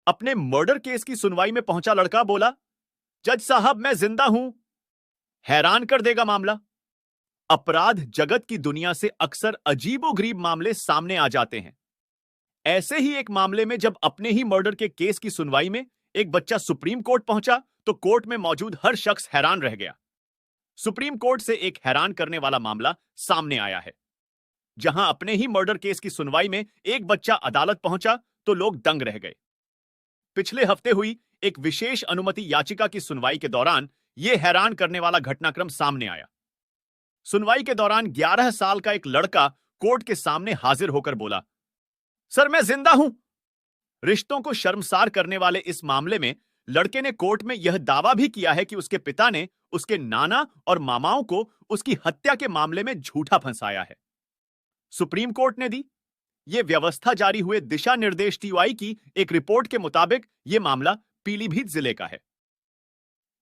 अपने murder case की सुनवाई में पहुंचा लड़का बोला, जज साहब मैं जिंदा हूं। हैरान कर देगा मामला। अपराध जगत की दुनिया से अक्सर अजीबोगरीब मामले सामने आ जाते हैं। ऐसे ही एक मामले में जब अपने ही मर्डर के केस की सुनवाई में एक बच्चा सुप्रीम कोर्ट पहुंचा तो कोर्ट में मौजूद हर शख्स हैरान रह गया। सुप्रीम कोर्ट से एक हैरान करने वाला मामला सामने आया है, जहां अपने ही मर्डर केस की सुनवाई में एक बच्चा अदालत पहुंचा तो लोग दंग रह गए। पिछले हफ्ते हुई एक विशेष अनुमति याचिका की सुनवाई के दौरान यह हैरान करने वाला घटनाक्रम सामने आया। सुनवाई के दौरान 11 साल का एक लड़का कोर्ट के सामने हाजिर होकर बोला, सर मैं जिंदा हूं। रिश्तों को शर्मसार करने वाले इस मामले में लड़के ने कोर्ट में यह दावा भी किया है कि उसके पिता ने उसके नाना और मामाओं को उसकी हत्या के मामले में झूठा फंसाया है। सुप्रीम कोर्ट ने दी यह व्यवस्था जारी हुए दिशा निर्देश टीआई की एक रिपोर्ट के मुताबिक यह मामला पीलीभीत जिले का है।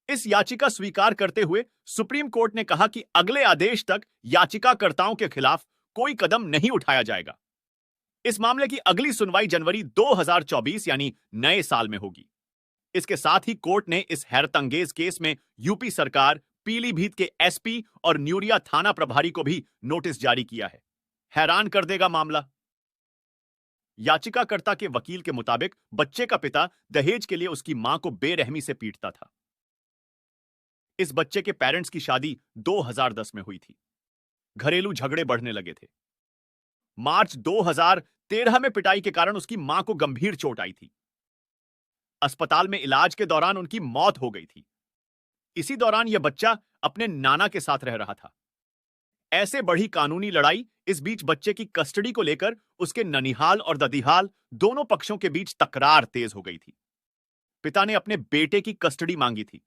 इस याचिका स्वीकार करते हुए सुप्रीम कोर्ट ने कहा कि अगले आदेश तक याचिकाकर्ताओं के खिलाफ कोई कदम नहीं उठाया जाएगा। इस मामले की अगली सुनवाई जनवरी 2024 यानी नए साल में होगी। इसके साथ ही कोर्ट ने इस हैरतअंगेज केस में यूपी सरकार, पीलीभीत के एसपी और न्यूरिया थाना प्रभारी को भी नोटिस जारी किया है। हैरान कर देगा मामला। याचिकाकर्ता के वकील के मुताबिक बच्चे का पिता दहेज के लिए उसकी मां को बेरहमी से पीटता था। इस बच्चे के पेरेंट्स की शादी 2010 में हुई थी। घरेलू झगड़े बढ़ने लगे थे। मार्च 2013 में पिटाई के कारण उसकी मां को गंभीर चोट आई थी। अस्पताल में इलाज के दौरान उनकी मौत हो गई थी। इसी दौरान यह बच्चा अपने नाना के साथ रह रहा था। ऐसे बढ़ी कानूनी लड़ाई। इस बीच बच्चे की कस्टडी को लेकर उसके ननिहाल और ददिहाल दोनों पक्षों के बीच तकरार तेज हो गई थी। पिता ने अपने बेटे की कस्टडी मांगी थी।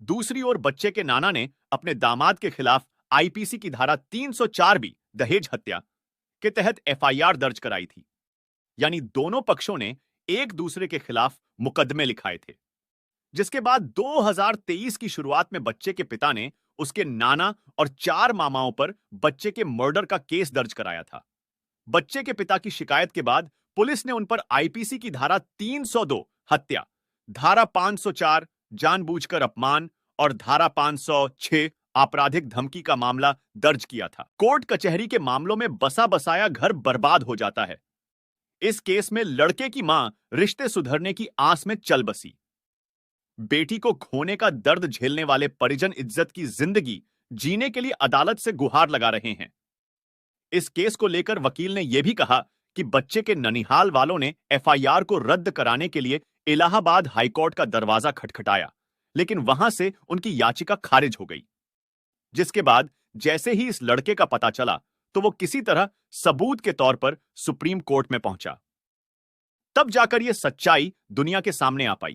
दूसरी ओर बच्चे के नाना ने अपने दामाद के खिलाफ आईपीसी की धारा 304 बी दहेज हत्या के तहत एफआईआर दर्ज कराई थी। यानी दोनों पक्षों ने एक दूसरे के खिलाफ मुकदमे लिखाए थे। जिसके बाद 2023 की शुरुआत में बच्चे के पिता ने उसके नाना और 4 मामाओं पर बच्चे के मर्डर का केस दर्ज कराया था। बच्चे के पिता की शिकायत के बाद पुलिस ने उन पर आईपीसी की धारा 302 हत्या, धारा 504 जानबूझकर अपमान और धारा 506 आपराधिक धमकी का मामला दर्ज किया था। कोर्ट कचहरी के मामलों में बसा बसाया घर बर्बाद हो जाता है। इस केस में लड़के की मां रिश्ते सुधरने की आस में चल बसी। बेटी को खोने का दर्द झेलने वाले परिजन इज्जत की जिंदगी जीने के लिए अदालत से गुहार लगा रहे हैं। इस केस को लेकर वकील ने यह भी कहा कि बच्चे के ननिहाल वालों ने एफआईआर को रद्द कराने के लिए इलाहाबाद हाईकोर्ट का दरवाजा खटखटाया, लेकिन वहां से उनकी याचिका खारिज हो गई। जिसके बाद जैसे ही इस लड़के का पता चला तो वो किसी तरह सबूत के तौर पर सुप्रीम कोर्ट में पहुंचा। तब जाकर यह सच्चाई दुनिया के सामने आ पाई।